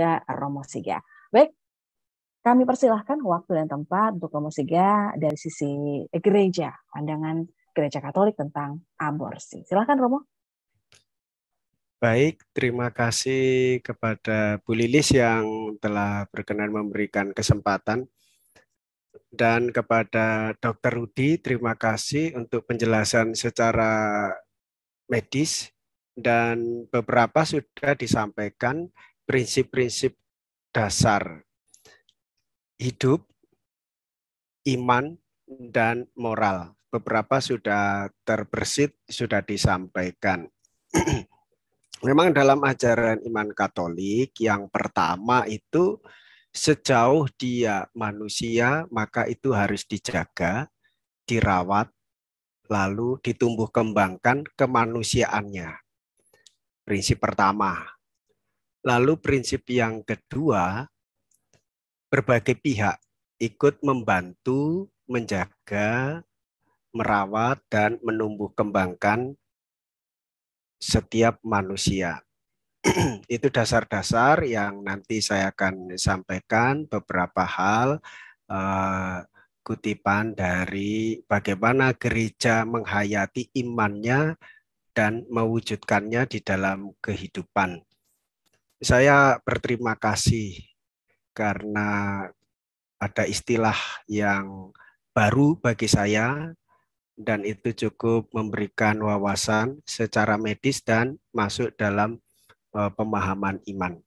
Romo Siga. Baik, kami persilahkan waktu dan tempat untuk Romo Siga dari sisi gereja, pandangan gereja Katolik tentang aborsi. Silakan Romo. Baik, terima kasih kepada Bu Lilis yang telah berkenan memberikan kesempatan. Dan kepada Dr. Rudi, terima kasih untuk penjelasan secara medis. Dan beberapa sudah disampaikan prinsip-prinsip dasar hidup, iman, dan moral. Beberapa sudah terbersit, sudah disampaikan. Memang dalam ajaran iman Katolik yang pertama itu sejauh dia manusia maka itu harus dijaga, dirawat, lalu ditumbuh kembangkan kemanusiaannya. Prinsip pertama. Lalu prinsip yang kedua, berbagai pihak ikut membantu, menjaga, merawat, dan menumbuh kembangkan setiap manusia. Itu dasar-dasar yang nanti saya akan sampaikan beberapa hal kutipan dari bagaimana gereja menghayati imannya dan mewujudkannya di dalam kehidupan. Saya berterima kasih karena ada istilah yang baru bagi saya dan itu cukup memberikan wawasan secara medis dan masuk dalam pemahaman iman.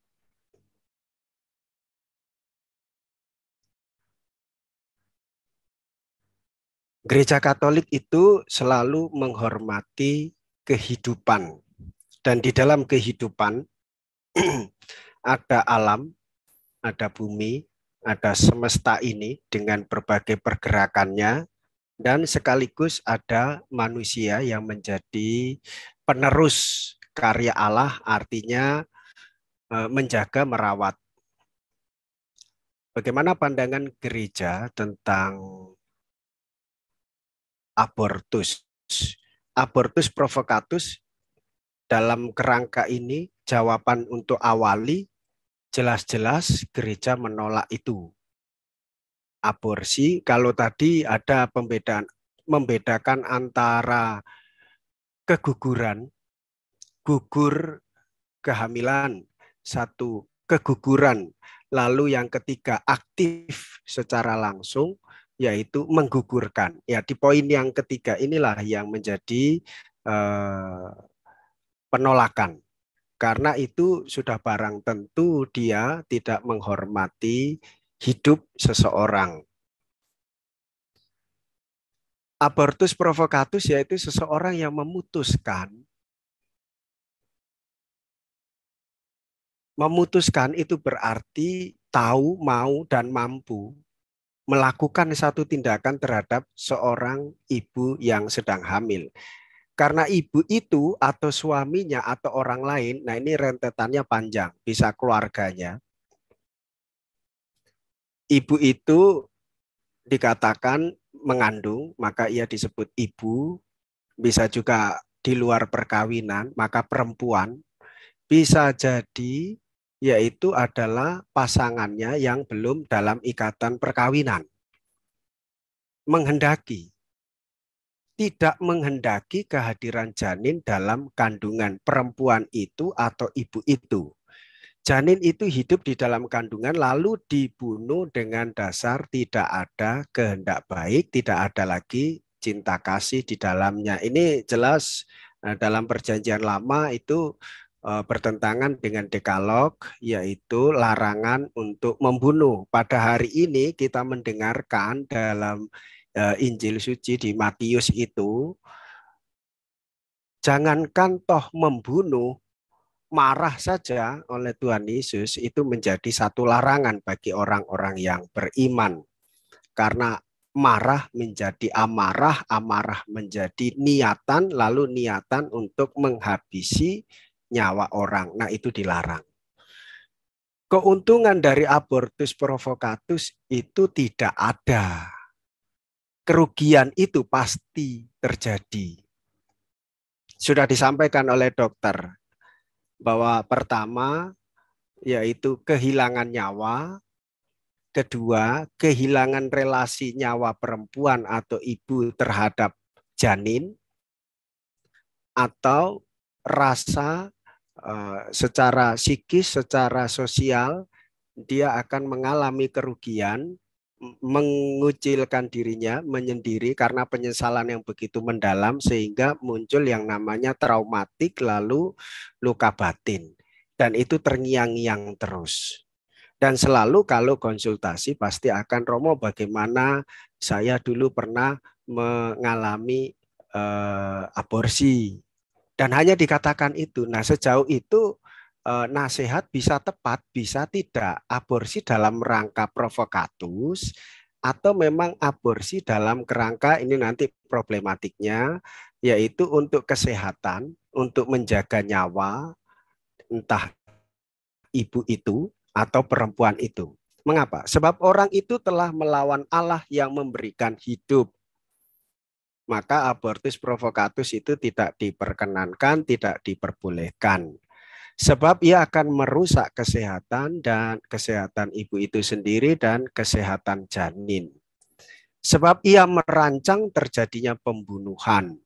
Gereja Katolik itu selalu menghormati kehidupan. Dan di dalam kehidupan ada alam, ada bumi, ada semesta ini dengan berbagai pergerakannya, dan sekaligus ada manusia yang menjadi penerus karya Allah, artinya menjaga, merawat. Bagaimana pandangan gereja tentang abortus? Abortus provocatus dalam kerangka ini jawaban untuk awali jelas-jelas gereja menolak itu. Aborsi kalau tadi ada membedakan antara keguguran, gugur kehamilan, satu keguguran, lalu yang ketiga aktif secara langsung yaitu menggugurkan. Ya, di poin yang ketiga inilah yang menjadi penolakan. Karena itu sudah barang tentu dia tidak menghormati hidup seseorang. Abortus provocatus yaitu seseorang yang memutuskan. Memutuskan itu berarti tahu, mau, dan mampu melakukan satu tindakan terhadap seorang ibu yang sedang hamil. Karena ibu itu atau suaminya atau orang lain, nah ini rentetannya panjang, bisa keluarganya. Ibu itu dikatakan mengandung, maka ia disebut ibu. Bisa juga di luar perkawinan, maka perempuan. Bisa jadi yaitu adalah pasangannya yang belum dalam ikatan perkawinan. Menghendaki. Tidak menghendaki kehadiran janin dalam kandungan perempuan itu atau ibu itu. Janin itu hidup di dalam kandungan lalu dibunuh dengan dasar tidak ada kehendak baik, tidak ada lagi cinta kasih di dalamnya. Ini jelas dalam perjanjian lama itu bertentangan dengan dekalog, yaitu larangan untuk membunuh. Pada hari ini kita mendengarkan dalam Injil suci di Matius itu, jangankan toh membunuh, marah saja oleh Tuhan Yesus itu menjadi satu larangan bagi orang-orang yang beriman. Karena marah menjadi amarah, amarah menjadi niatan, lalu niatan untuk menghabisi nyawa orang. Nah, itu dilarang. Keuntungan dari abortus provocatus itu tidak ada. Kerugian itu pasti terjadi. Sudah disampaikan oleh dokter bahwa pertama yaitu kehilangan nyawa. Kedua, kehilangan relasi nyawa perempuan atau ibu terhadap janin, atau rasa secara psikis, secara sosial, dia akan mengalami kerugian, mengucilkan dirinya, menyendiri karena penyesalan yang begitu mendalam sehingga muncul yang namanya traumatik lalu luka batin. Dan itu terngiang-ngiang terus. Dan selalu kalau konsultasi pasti akan, Romo, bagaimana saya dulu pernah mengalami aborsi. Dan hanya dikatakan itu. Nah, sejauh itu nasihat bisa tepat, bisa tidak. Aborsi dalam rangka provokatus atau memang aborsi dalam kerangka, ini nanti problematiknya, yaitu untuk kesehatan, untuk menjaga nyawa, entah ibu itu atau perempuan itu. Mengapa? Sebab orang itu telah melawan Allah yang memberikan hidup. Maka abortus provokatus itu tidak diperkenankan, tidak diperbolehkan. Sebab ia akan merusak kesehatan dan kesehatan ibu itu sendiri dan kesehatan janin. Sebab ia merancang terjadinya pembunuhan.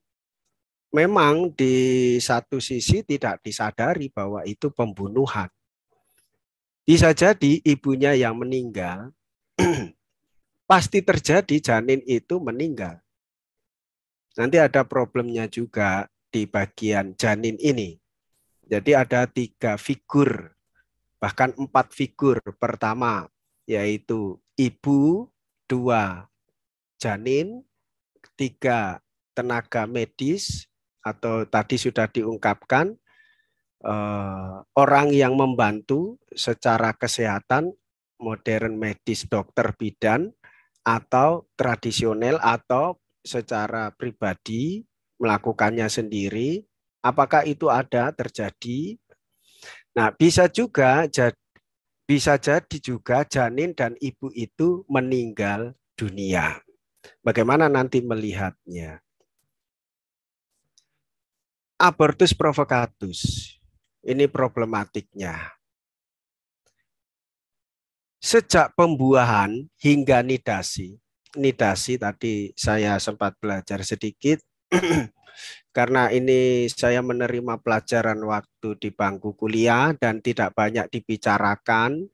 Memang di satu sisi tidak disadari bahwa itu pembunuhan. Bisa jadi ibunya yang meninggal, pasti terjadi janin itu meninggal. Nanti ada problemnya juga di bagian janin ini. Jadi ada 3 figur, bahkan 4 figur. Pertama, yaitu ibu, 2 janin, 3 tenaga medis, atau tadi sudah diungkapkan, orang yang membantu secara kesehatan, modern medis, dokter bidan, atau tradisional, atau secara pribadi melakukannya sendiri. Apakah itu ada terjadi? Nah, bisa jadi juga janin dan ibu itu meninggal dunia. Bagaimana nanti melihatnya? Abortus provokatus. Ini problematiknya. Sejak pembuahan hingga nidasi. Nidasi tadi saya sempat belajar sedikit. Karena ini saya menerima pelajaran waktu di bangku kuliah dan tidak banyak dibicarakan,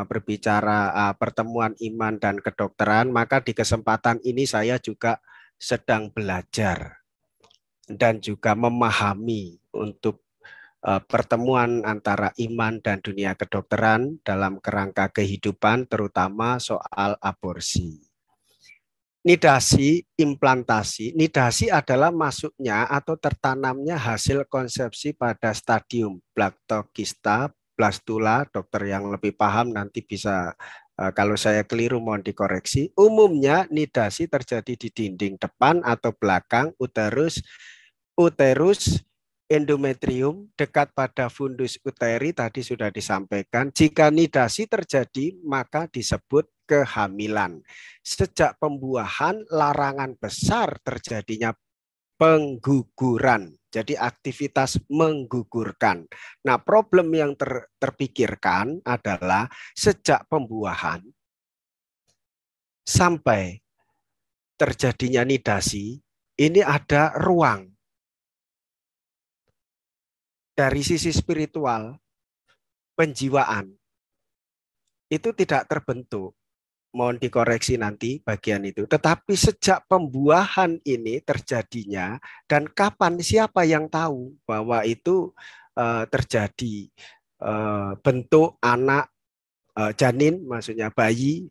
berbicara pertemuan iman dan kedokteran, maka di kesempatan ini saya juga sedang belajar dan juga memahami untuk pertemuan antara iman dan dunia kedokteran dalam kerangka kehidupan, terutama soal aborsi. Nidasi, implantasi. Nidasi adalah masuknya atau tertanamnya hasil konsepsi pada stadium blaktokista, blastula. Dokter yang lebih paham nanti bisa, kalau saya keliru mohon dikoreksi. Umumnya nidasi terjadi di dinding depan atau belakang uterus, endometrium dekat pada fundus uteri, tadi sudah disampaikan. Jika nidasi terjadi maka disebut kehamilan. Sejak pembuahan larangan besar terjadinya pengguguran. Jadi aktivitas menggugurkan. Nah, problem yang terpikirkan adalah sejak pembuahan sampai terjadinya nidasi, ini ada ruang. Dari sisi spiritual, penjiwaan, itu tidak terbentuk. Mohon dikoreksi nanti bagian itu. Tetapi sejak pembuahan ini terjadinya, dan kapan, siapa yang tahu bahwa itu terjadi bentuk anak, janin, maksudnya bayi.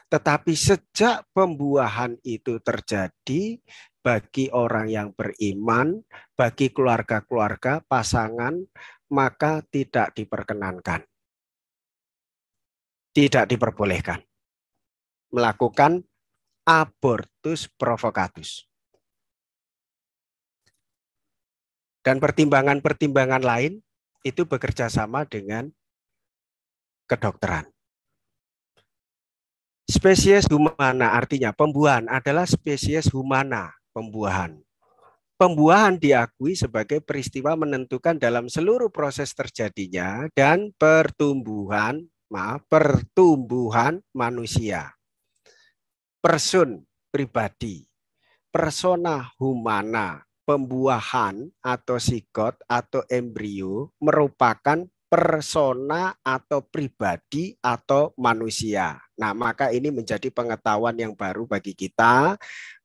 Tetapi sejak pembuahan itu terjadi, bagi orang yang beriman, bagi keluarga-keluarga, pasangan, maka tidak diperkenankan. Tidak diperbolehkan melakukan abortus provokatus. Dan pertimbangan-pertimbangan lain itu bekerja sama dengan kedokteran. Spesies humana artinya pembuahan adalah spesies humana, pembuahan. Pembuahan diakui sebagai peristiwa menentukan dalam seluruh proses terjadinya dan pertumbuhan manusia. Person pribadi, persona humana, pembuahan atau sigot atau embrio merupakan persona atau pribadi atau manusia. Nah, maka ini menjadi pengetahuan yang baru bagi kita.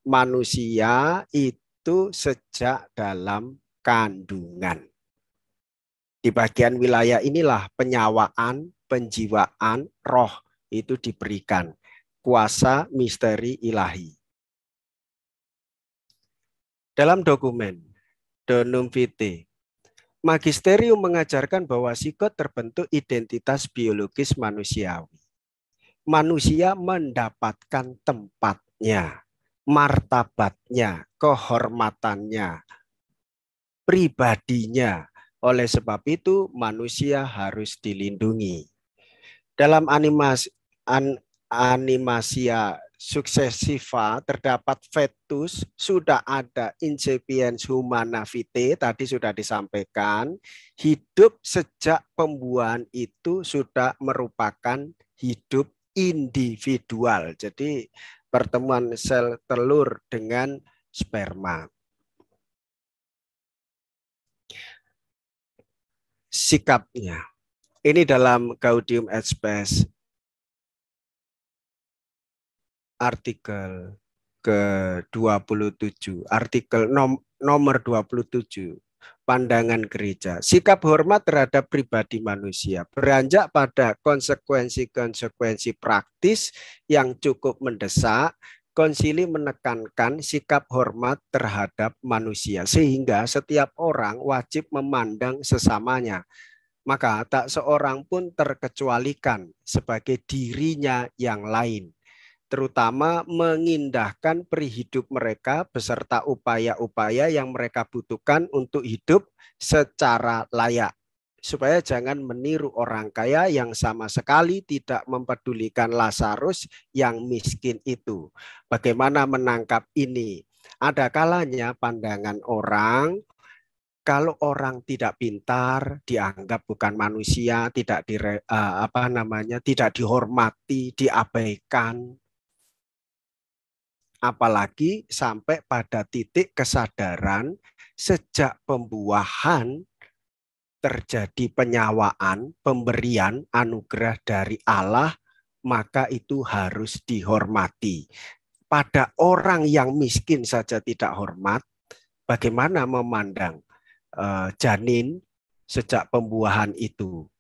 Manusia itu sejak dalam kandungan. Di bagian wilayah inilah penyawaan, penjiwaan, roh itu diberikan. Kuasa misteri ilahi. Dalam dokumen Donum Vitae, Magisterium mengajarkan bahwa sigot terbentuk identitas biologis manusiawi. Manusia mendapatkan tempatnya, martabatnya, kehormatannya, pribadinya. Oleh sebab itu, manusia harus dilindungi. Dalam animasia successiva terdapat fetus, sudah ada insapiens humana vitae, tadi sudah disampaikan. Hidup sejak pembuahan itu sudah merupakan hidup individual. Jadi pertemuan sel telur dengan sperma. Sikapnya. Ini dalam Gaudium et Spes artikel ke-27, artikel nomor 27, pandangan gereja. Sikap hormat terhadap pribadi manusia beranjak pada konsekuensi-konsekuensi praktis yang cukup mendesak. Konsili menekankan sikap hormat terhadap manusia sehingga setiap orang wajib memandang sesamanya. Maka tak seorang pun terkecualikan sebagai dirinya yang lain, terutama mengindahkan perihidup mereka beserta upaya-upaya yang mereka butuhkan untuk hidup secara layak. Supaya jangan meniru orang kaya yang sama sekali tidak mempedulikan Lazarus yang miskin itu. Bagaimana menangkap ini? Ada kalanya pandangan orang, kalau orang tidak pintar, dianggap bukan manusia, tidak tidak dihormati, diabaikan. Apalagi sampai pada titik kesadaran sejak pembuahan terjadi penyawaan, pemberian anugerah dari Allah, maka itu harus dihormati. Pada orang yang miskin saja tidak hormat, bagaimana memandang janin sejak pembuahan itu?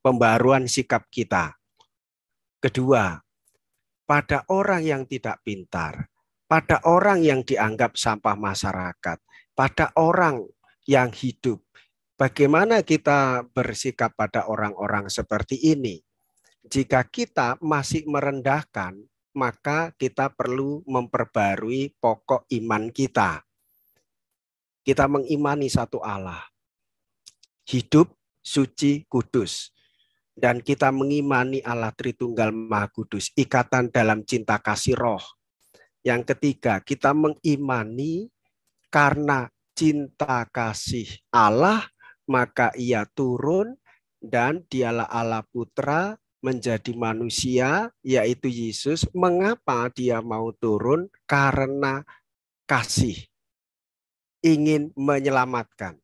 Pembaruan sikap kita. Kedua, pada orang yang tidak pintar, pada orang yang dianggap sampah masyarakat, pada orang yang hidup, bagaimana kita bersikap pada orang-orang seperti ini? Jika kita masih merendahkan, maka kita perlu memperbarui pokok iman kita. Kita mengimani satu Allah, hidup, suci, kudus. Dan kita mengimani Allah Tritunggal Maha Kudus, ikatan dalam cinta kasih roh. Yang ketiga, kita mengimani karena cinta kasih Allah, maka ia turun dan dialah Allah Putra menjadi manusia, yaitu Yesus. Mengapa dia mau turun? Karena kasih, ingin menyelamatkan.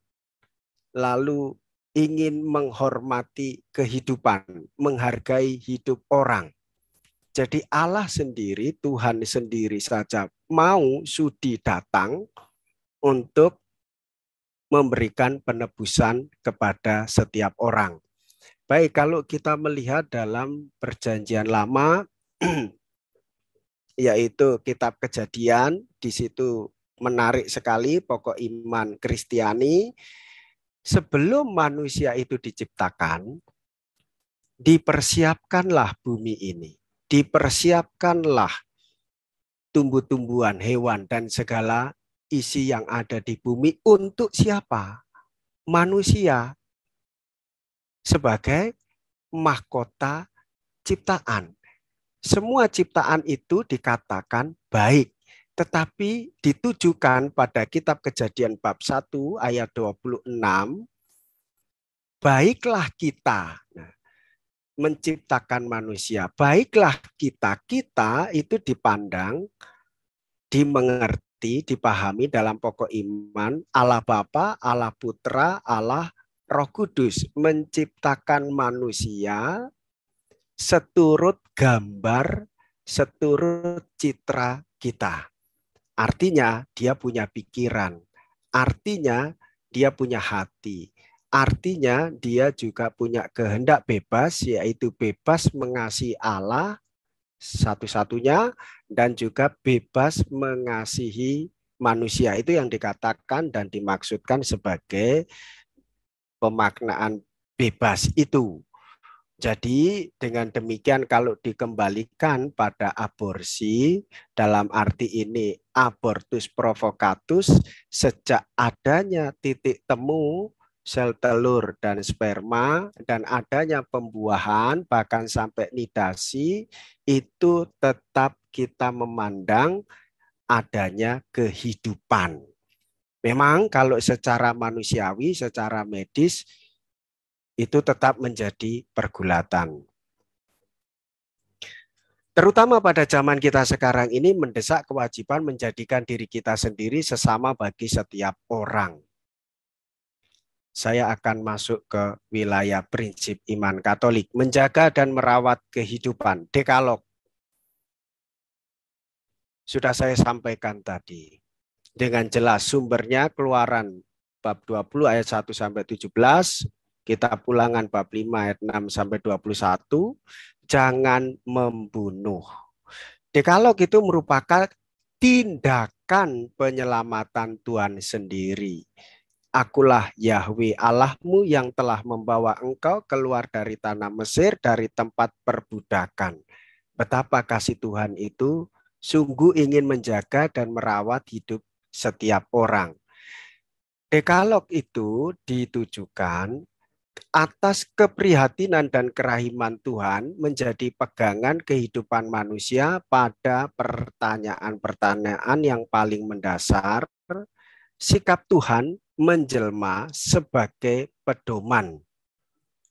Lalu ingin menghormati kehidupan, menghargai hidup orang. Jadi Allah sendiri, Tuhan sendiri saja mau sudi datang untuk memberikan penebusan kepada setiap orang. Baik, kalau kita melihat dalam Perjanjian Lama, yaitu Kitab Kejadian, di situ menarik sekali pokok iman Kristiani. Sebelum manusia itu diciptakan, dipersiapkanlah bumi ini. Dipersiapkanlah tumbuh-tumbuhan, hewan, dan segala isi yang ada di bumi untuk siapa? Manusia. Sebagai mahkota ciptaan. Semua ciptaan itu dikatakan baik. tetapi ditujukan pada kitab Kejadian bab 1 ayat 26, baiklah kita menciptakan manusia, baiklah kita itu dipandang, dimengerti, dipahami dalam pokok iman, Allah Bapa, Allah Putra, Allah Roh Kudus, menciptakan manusia seturut gambar, seturut citra kita. Artinya dia punya pikiran, artinya dia punya hati, artinya dia juga punya kehendak bebas, yaitu bebas mengasihi Allah satu-satunya dan juga bebas mengasihi manusia. Itu yang dikatakan dan dimaksudkan sebagai pemaknaan bebas itu. Jadi dengan demikian kalau dikembalikan pada aborsi, dalam arti ini abortus provocatus, sejak adanya titik temu sel telur dan sperma dan adanya pembuahan bahkan sampai nidasi, itu tetap kita memandang adanya kehidupan. Memang kalau secara manusiawi, secara medis, itu tetap menjadi pergulatan. Terutama pada zaman kita sekarang ini mendesak kewajiban menjadikan diri kita sendiri sesama bagi setiap orang. Saya akan masuk ke wilayah prinsip iman Katolik, menjaga dan merawat kehidupan, Dekalog. Sudah saya sampaikan tadi. Dengan jelas sumbernya Keluaran bab 20 ayat 1 sampai 17, Kitab Ulangan bab 5 ayat 6 sampai 21, jangan membunuh. Dekalog itu merupakan tindakan penyelamatan Tuhan sendiri. Akulah Yahweh Allahmu yang telah membawa engkau keluar dari tanah Mesir, dari tempat perbudakan. Betapa kasih Tuhan itu sungguh ingin menjaga dan merawat hidup setiap orang. Dekalog itu ditujukan atas keprihatinan dan kerahiman Tuhan menjadi pegangan kehidupan manusia pada pertanyaan-pertanyaan yang paling mendasar. Sikap Tuhan menjelma sebagai pedoman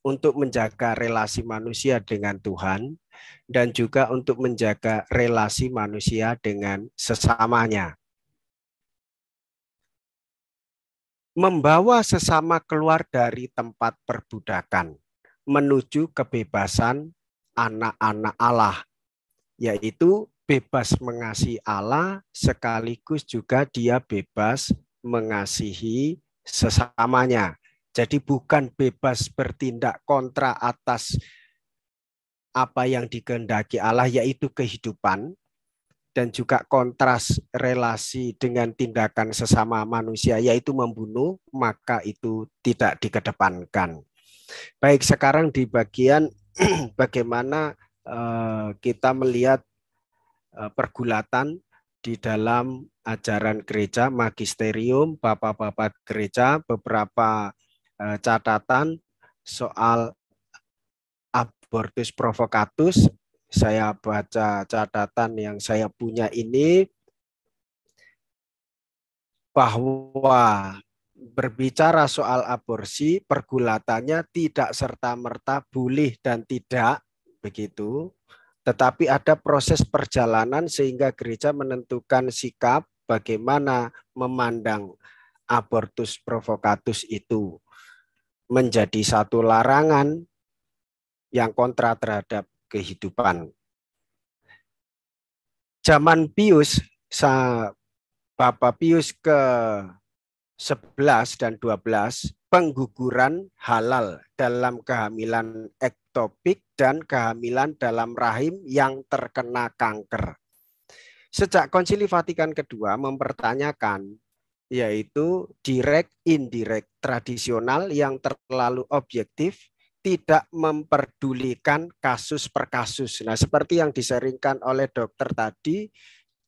untuk menjaga relasi manusia dengan Tuhan dan juga untuk menjaga relasi manusia dengan sesamanya. Membawa sesama keluar dari tempat perbudakan menuju kebebasan anak-anak Allah, yaitu bebas mengasihi Allah sekaligus juga dia bebas mengasihi sesamanya. Jadi bukan bebas bertindak kontra atas apa yang dikehendaki Allah, yaitu kehidupan, dan juga kontras relasi dengan tindakan sesama manusia, yaitu membunuh, maka itu tidak dikedepankan. Baik, sekarang di bagian bagaimana kita melihat pergulatan di dalam ajaran gereja, magisterium, bapak-bapak gereja, beberapa catatan soal abortus provocatus. Saya baca catatan yang saya punya ini, bahwa berbicara soal aborsi, pergulatannya tidak serta-merta boleh dan tidak, begitu. Tetapi ada proses perjalanan sehingga gereja menentukan sikap bagaimana memandang abortus provocatus itu menjadi satu larangan yang kontra terhadap kehidupan. Zaman Pius, Bapak Pius ke-11 dan 12, pengguguran halal dalam kehamilan ektopik dan kehamilan dalam rahim yang terkena kanker. Sejak Konsili Vatikan kedua mempertanyakan, yaitu direct, indirect, tradisional yang terlalu objektif, tidak memperdulikan kasus per kasus. Nah, seperti yang diseringkan oleh dokter tadi,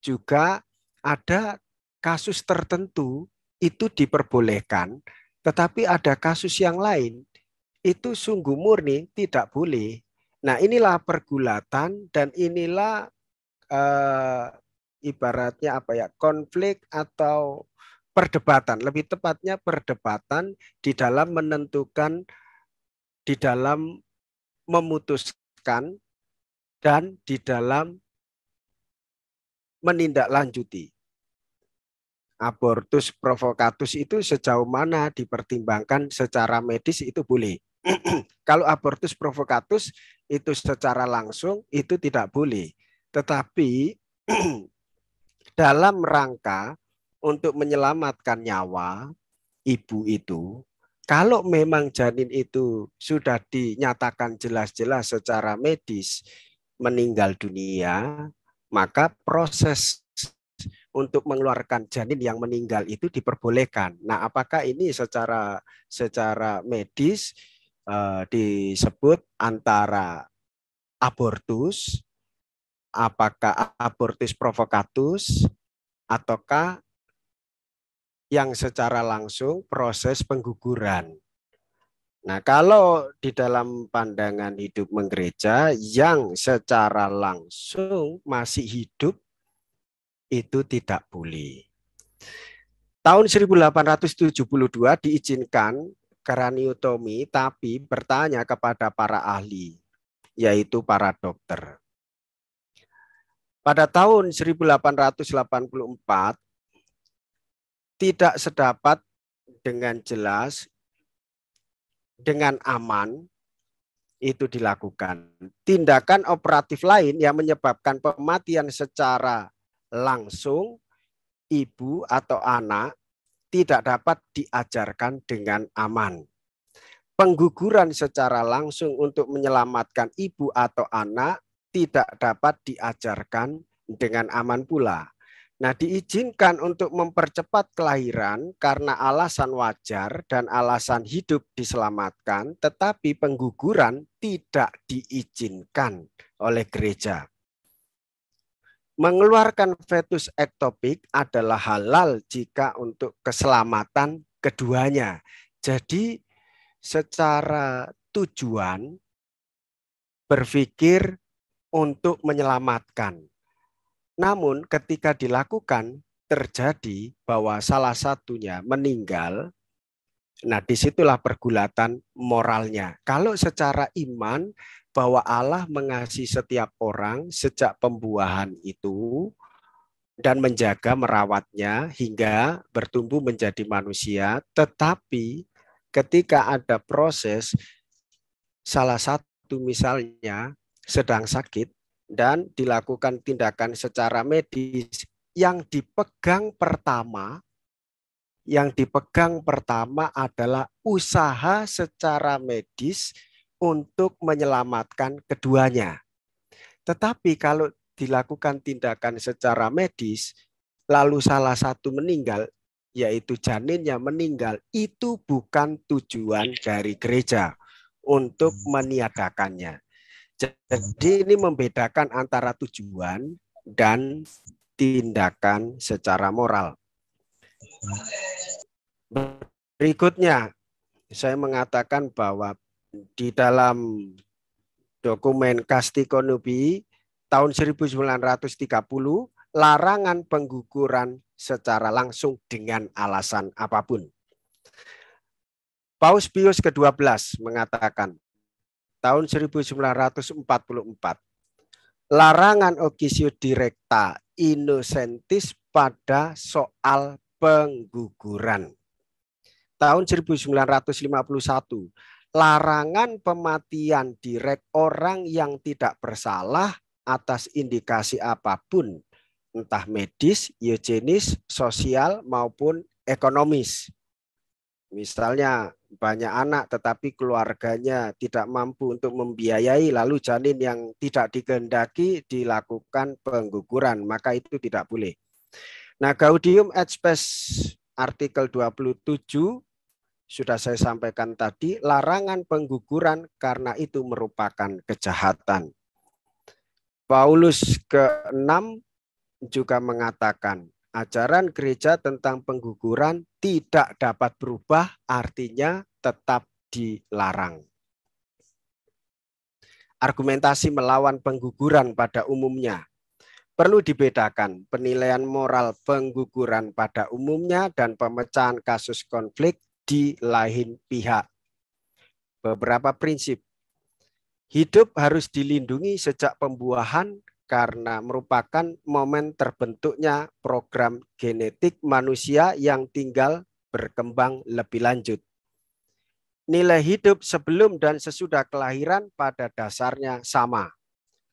juga ada kasus tertentu itu diperbolehkan, tetapi ada kasus yang lain itu sungguh murni tidak boleh. Nah, inilah pergulatan dan inilah ibaratnya apa ya, konflik atau perdebatan, lebih tepatnya perdebatan di dalam menentukan, di dalam memutuskan, dan di dalam menindaklanjuti. Abortus provokatus itu sejauh mana dipertimbangkan secara medis itu boleh. Kalau abortus provokatus itu secara langsung itu tidak boleh. Tetapi dalam rangka untuk menyelamatkan nyawa ibu itu, kalau memang janin itu sudah dinyatakan jelas-jelas secara medis meninggal dunia, maka proses untuk mengeluarkan janin yang meninggal itu diperbolehkan. Nah, apakah ini secara medis disebut antara abortus, apakah abortus provokatus, ataukah yang secara langsung proses pengguguran. Nah, kalau di dalam pandangan hidup menggereja yang secara langsung masih hidup itu tidak boleh. Tahun 1872 diizinkan kraniotomi, tapi bertanya kepada para ahli, yaitu para dokter. Pada tahun 1884 tidak sedapat dengan jelas, dengan aman itu dilakukan. Tindakan operatif lain yang menyebabkan kematian secara langsung ibu atau anak tidak dapat diajarkan dengan aman. Pengguguran secara langsung untuk menyelamatkan ibu atau anak tidak dapat diajarkan dengan aman pula. Nah, diizinkan untuk mempercepat kelahiran karena alasan wajar dan alasan hidup diselamatkan, tetapi pengguguran tidak diizinkan oleh gereja. Mengeluarkan fetus ektopik adalah halal jika untuk keselamatan keduanya. Jadi secara tujuan berpikir untuk menyelamatkan. Namun ketika dilakukan terjadi bahwa salah satunya meninggal, nah disitulah pergulatan moralnya. Kalau secara iman bahwa Allah mengasihi setiap orang sejak pembuahan itu dan menjaga merawatnya hingga bertumbuh menjadi manusia, tetapi ketika ada proses salah satu misalnya sedang sakit dan dilakukan tindakan secara medis yang dipegang pertama adalah usaha secara medis untuk menyelamatkan keduanya. Tetapi kalau dilakukan tindakan secara medis lalu salah satu meninggal, yaitu janinnya meninggal, itu bukan tujuan dari gereja untuk meniadakannya. Jadi ini membedakan antara tujuan dan tindakan secara moral. Berikutnya, saya mengatakan bahwa di dalam dokumen Casti Connubii tahun 1930, larangan pengguguran secara langsung dengan alasan apapun. Paus Pius ke-12 mengatakan, tahun 1944, larangan officio directa innocentis pada soal pengguguran. Tahun 1951, larangan pematian direct orang yang tidak bersalah atas indikasi apapun, entah medis, eugenis, sosial, maupun ekonomis. Misalnya banyak anak tetapi keluarganya tidak mampu untuk membiayai, lalu janin yang tidak dikehendaki dilakukan pengguguran, maka itu tidak boleh. Nah, Gaudium et Spes artikel 27 sudah saya sampaikan tadi, larangan pengguguran karena itu merupakan kejahatan. Paulus ke-6 juga mengatakan, ajaran gereja tentang pengguguran tidak dapat berubah, artinya tetap dilarang. Argumentasi melawan pengguguran pada umumnya. Perlu dibedakan penilaian moral pengguguran pada umumnya dan pemecahan kasus konflik di lain pihak. Beberapa prinsip. Hidup harus dilindungi sejak pembuahan karena merupakan momen terbentuknya program genetik manusia yang tinggal berkembang lebih lanjut. Nilai hidup sebelum dan sesudah kelahiran pada dasarnya sama.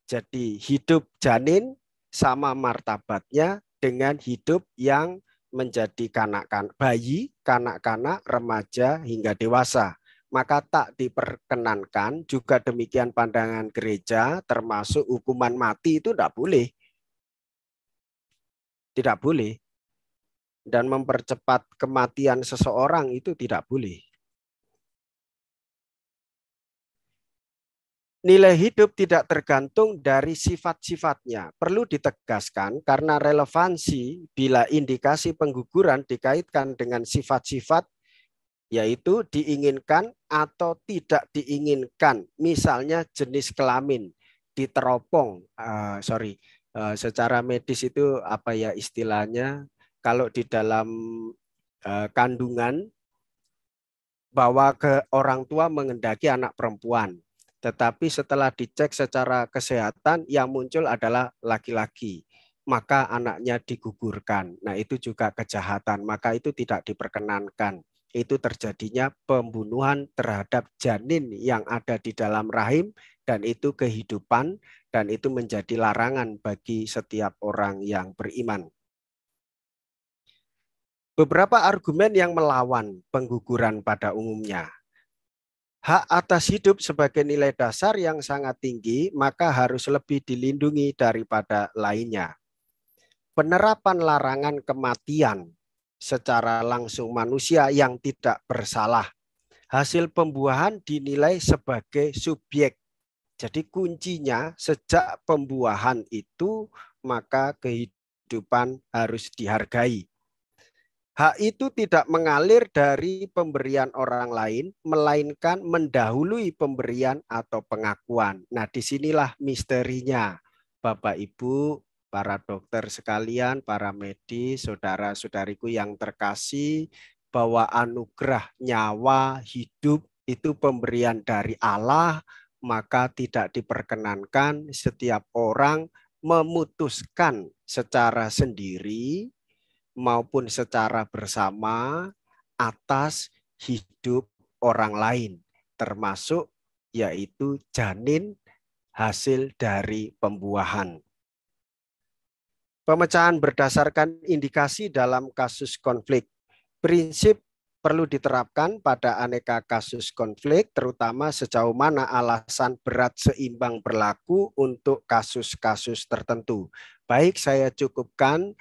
Jadi hidup janin sama martabatnya dengan hidup yang menjadi kanak-kanak, bayi, kanak-kanak, remaja, hingga dewasa. Maka tak diperkenankan, juga demikian pandangan gereja, termasuk hukuman mati itu tidak boleh. Tidak boleh. Dan mempercepat kematian seseorang itu tidak boleh. Nilai hidup tidak tergantung dari sifat-sifatnya. Perlu ditegaskan karena relevansi bila indikasi pengguguran dikaitkan dengan sifat-sifat, yaitu diinginkan atau tidak diinginkan. Misalnya jenis kelamin, diteropong. Secara medis itu apa ya istilahnya? Kalau di dalam kandungan, bahwa ke orang tua mengendaki anak perempuan. Tetapi setelah dicek secara kesehatan yang muncul adalah laki-laki, maka anaknya digugurkan. Nah, itu juga kejahatan, maka itu tidak diperkenankan. Itu terjadinya pembunuhan terhadap janin yang ada di dalam rahim, dan itu kehidupan, dan itu menjadi larangan bagi setiap orang yang beriman. Beberapa argumen yang melawan pengguguran pada umumnya. Hak atas hidup sebagai nilai dasar yang sangat tinggi, maka harus lebih dilindungi daripada lainnya. Penerapan larangan kematian secara langsung manusia yang tidak bersalah. Hasil pembuahan dinilai sebagai subjek. Jadi kuncinya sejak pembuahan itu, maka kehidupan harus dihargai. Hak itu tidak mengalir dari pemberian orang lain, melainkan mendahului pemberian atau pengakuan. Nah, disinilah misterinya, Bapak Ibu, para dokter sekalian, para medis, saudara-saudariku yang terkasih, bahwa anugerah nyawa hidup itu pemberian dari Allah, maka tidak diperkenankan setiap orang memutuskan secara sendiri maupun secara bersama atas hidup orang lain, termasuk yaitu janin hasil dari pembuahan. Pemecahan berdasarkan indikasi dalam kasus konflik. Prinsip perlu diterapkan pada aneka kasus konflik, terutama sejauh mana alasan berat seimbang berlaku untuk kasus-kasus tertentu. Baik, saya cukupkan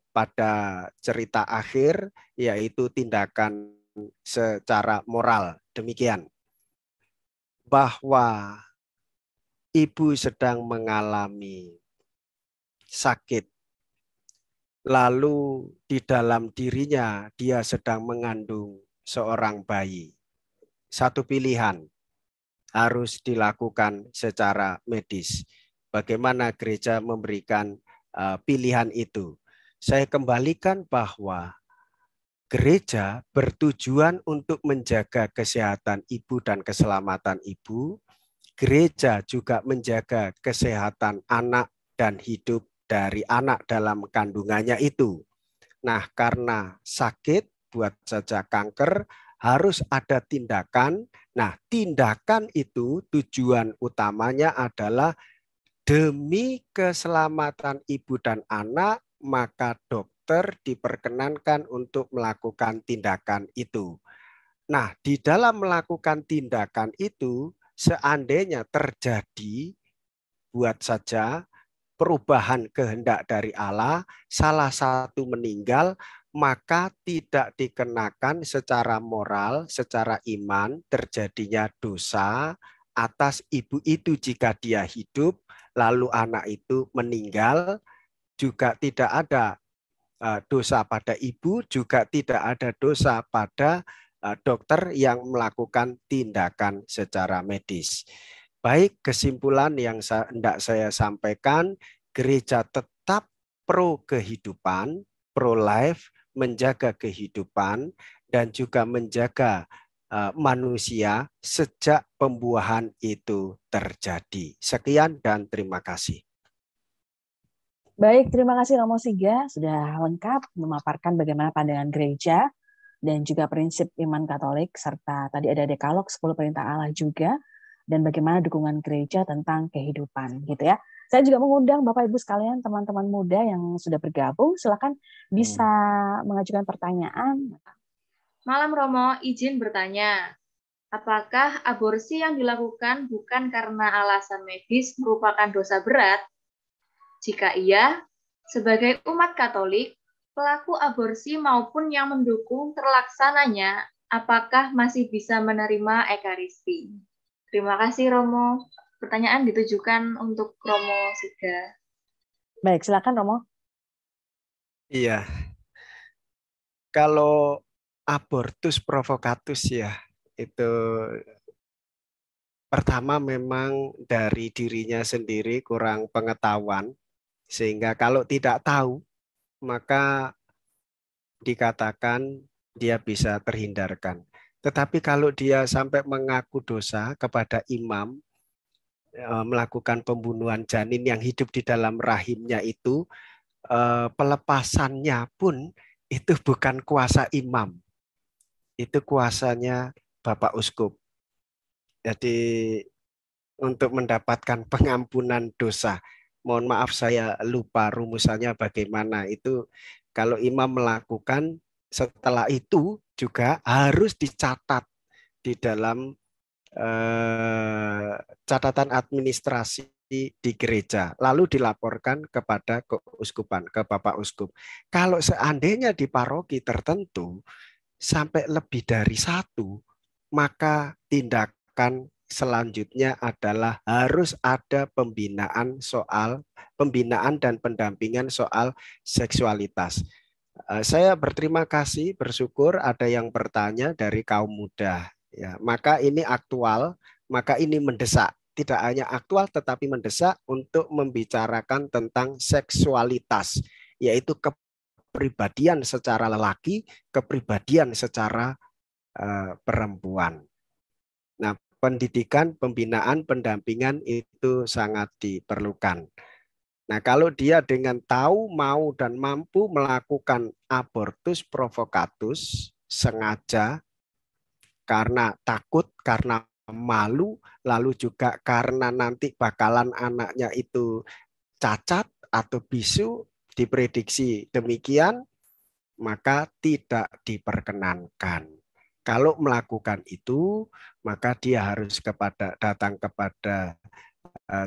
pada cerita akhir, yaitu tindakan secara moral. Demikian. Bahwa ibu sedang mengalami sakit, lalu di dalam dirinya dia sedang mengandung seorang bayi. Satu pilihan harus dilakukan secara medis. Bagaimana gereja memberikan pilihan itu? Saya kembalikan bahwa gereja bertujuan untuk menjaga kesehatan ibu dan keselamatan ibu. Gereja juga menjaga kesehatan anak dan hidup dari anak dalam kandungannya itu. Nah, karena sakit, buat saja kanker, harus ada tindakan. Nah, tindakan itu tujuan utamanya adalah demi keselamatan ibu dan anak, maka dokter diperkenankan untuk melakukan tindakan itu. Nah, di dalam melakukan tindakan itu, seandainya terjadi, buat saja perubahan kehendak dari Allah, salah satu meninggal, maka tidak dikenakan secara moral, secara iman, terjadinya dosa atas ibu itu jika dia hidup, lalu anak itu meninggal, juga tidak ada dosa pada ibu, juga tidak ada dosa pada dokter yang melakukan tindakan secara medis. Baik, kesimpulan yang hendak saya sampaikan, gereja tetap pro kehidupan, pro life, menjaga kehidupan, dan juga menjaga manusia sejak pembuahan itu terjadi. Sekian dan terima kasih. Baik, terima kasih Romo Siga sudah lengkap memaparkan bagaimana pandangan gereja dan juga prinsip iman Katolik, serta tadi ada dekalog 10 perintah Allah juga, dan bagaimana dukungan gereja tentang kehidupan, gitu ya. Saya juga mengundang Bapak Ibu sekalian, teman-teman muda yang sudah bergabung, silakan bisa mengajukan pertanyaan. Malam Romo, izin bertanya. Apakah aborsi yang dilakukan bukan karena alasan medis merupakan dosa berat? Jika iya, sebagai umat Katolik, pelaku aborsi maupun yang mendukung terlaksananya, apakah masih bisa menerima Ekaristi? Terima kasih Romo. Pertanyaan ditujukan untuk Romo Siga. Baik, silakan Romo. Iya, kalau abortus provokatus ya, itu pertama memang dari dirinya sendiri kurang pengetahuan, sehingga kalau tidak tahu, maka dikatakan dia bisa terhindarkan. Tetapi kalau dia sampai mengaku dosa kepada imam, melakukan pembunuhan janin yang hidup di dalam rahimnya itu, pelepasannya pun itu bukan kuasa imam, itu kuasanya Bapak Uskup. Jadi untuk mendapatkan pengampunan dosa, mohon maaf saya lupa rumusannya bagaimana, itu kalau imam melakukan, setelah itu juga harus dicatat di dalam catatan administrasi di gereja, lalu dilaporkan kepada keuskupan, ke Bapak Uskup. Kalau seandainya di paroki tertentu sampai lebih dari satu, maka tindakan selanjutnya adalah harus ada pembinaan dan pendampingan soal seksualitas. Saya berterima kasih, bersyukur ada yang bertanya dari kaum muda. Ya, maka ini aktual, maka ini mendesak. Tidak hanya aktual tetapi mendesak untuk membicarakan tentang seksualitas, yaitu kepribadian secara lelaki, kepribadian secara perempuan. Nah, pendidikan, pembinaan, pendampingan itu sangat diperlukan. Nah, kalau dia dengan tahu, mau, dan mampu melakukan abortus provokatus, sengaja, karena takut, karena malu, lalu juga karena nanti bakalan anaknya itu cacat atau bisu, diprediksi demikian, maka tidak diperkenankan. Kalau melakukan itu, maka dia harus datang kepada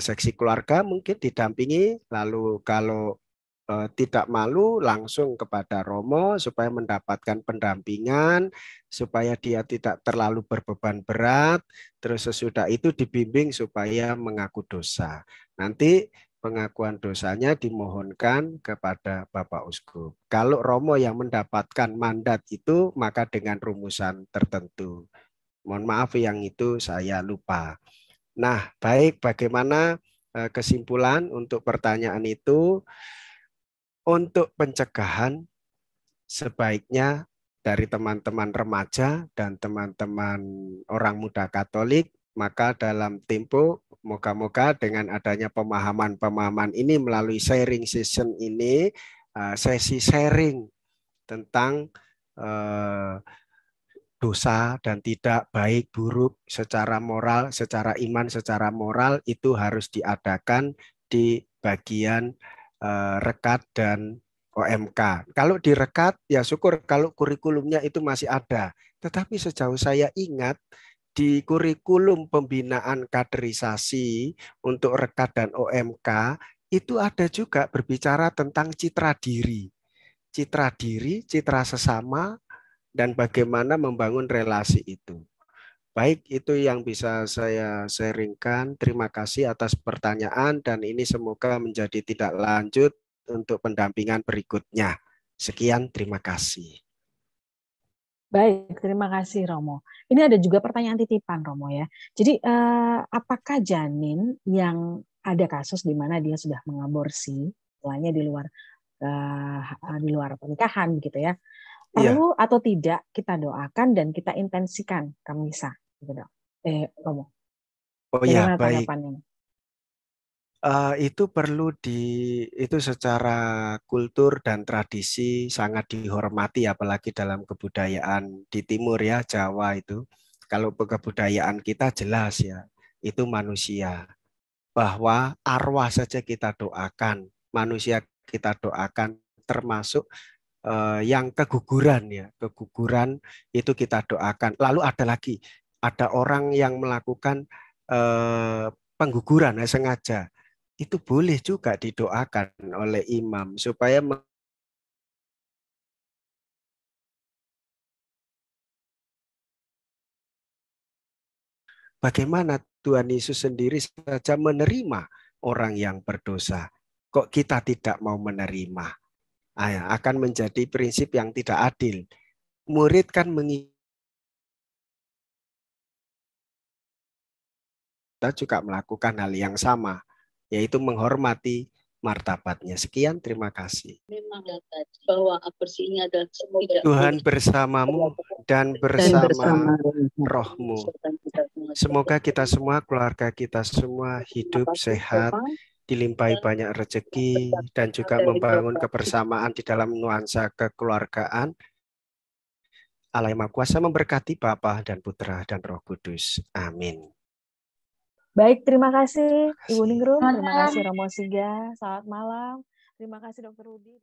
seksi keluarga, mungkin didampingi, lalu kalau tidak malu langsung kepada Romo supaya mendapatkan pendampingan, supaya dia tidak terlalu berbeban berat, terus sesudah itu dibimbing supaya mengaku dosa. Nanti pengakuan dosanya dimohonkan kepada Bapak Uskup. Kalau Romo yang mendapatkan mandat itu, maka dengan rumusan tertentu. Mohon maaf yang itu saya lupa. Nah, baik, bagaimana kesimpulan untuk pertanyaan itu? Untuk pencegahan, sebaiknya dari teman-teman remaja dan teman-teman orang muda Katolik, maka dalam tempo, moga-moga dengan adanya pemahaman-pemahaman ini melalui sharing session ini, sesi sharing tentang dosa dan tidak, baik buruk secara moral, secara iman, secara moral, itu harus diadakan di bagian rekat dan OMK. Kalau di rekat ya syukur, kalau kurikulumnya itu masih ada. Tetapi sejauh saya ingat di kurikulum pembinaan kaderisasi untuk rekat dan OMK itu ada juga berbicara tentang citra diri. Citra diri, citra sesama, dan bagaimana membangun relasi itu. Baik, itu yang bisa saya sharingkan. Terima kasih atas pertanyaan dan ini semoga menjadi tindak lanjut untuk pendampingan berikutnya. Sekian, terima kasih. Baik, terima kasih Romo. Ini ada juga pertanyaan titipan Romo ya. Jadi apakah janin yang ada kasus di mana dia sudah mengaborsi, lainnya di luar pernikahan gitu ya. Iya. Perlu atau tidak kita doakan dan kita intensikan kamisa, gitu dok. Romo. Oh ya, Bagaimana baik. tanggapannya? Itu perlu itu secara kultur dan tradisi sangat dihormati, apalagi dalam kebudayaan di timur ya, Jawa itu. Kalau kebudayaan kita jelas ya, itu manusia. Bahwa arwah saja kita doakan, manusia kita doakan, termasuk yang keguguran ya, keguguran itu kita doakan. Lalu ada lagi, ada orang yang melakukan pengguguran sengaja, itu boleh juga didoakan oleh imam supaya bagaimana Tuhan Yesus sendiri saja menerima orang yang berdosa. Kok kita tidak mau menerima? Akan menjadi prinsip yang tidak adil. Murid kan kita juga melakukan hal yang sama, yaitu menghormati martabatnya. Sekian, terima kasih. Bahwa aborsi adalah Tuhan bersamamu dan bersama rohmu. Semoga kita semua, keluarga kita semua hidup sehat, dilimpahi banyak rezeki, dan juga membangun kebersamaan di dalam nuansa kekeluargaan. Allah Yang Maha Kuasa memberkati Bapa dan Putra dan Roh Kudus. Amin. Baik, terima kasih Ibu Ningrum, terima kasih Romo Siga, selamat malam. Terima kasih Dr. Rudi.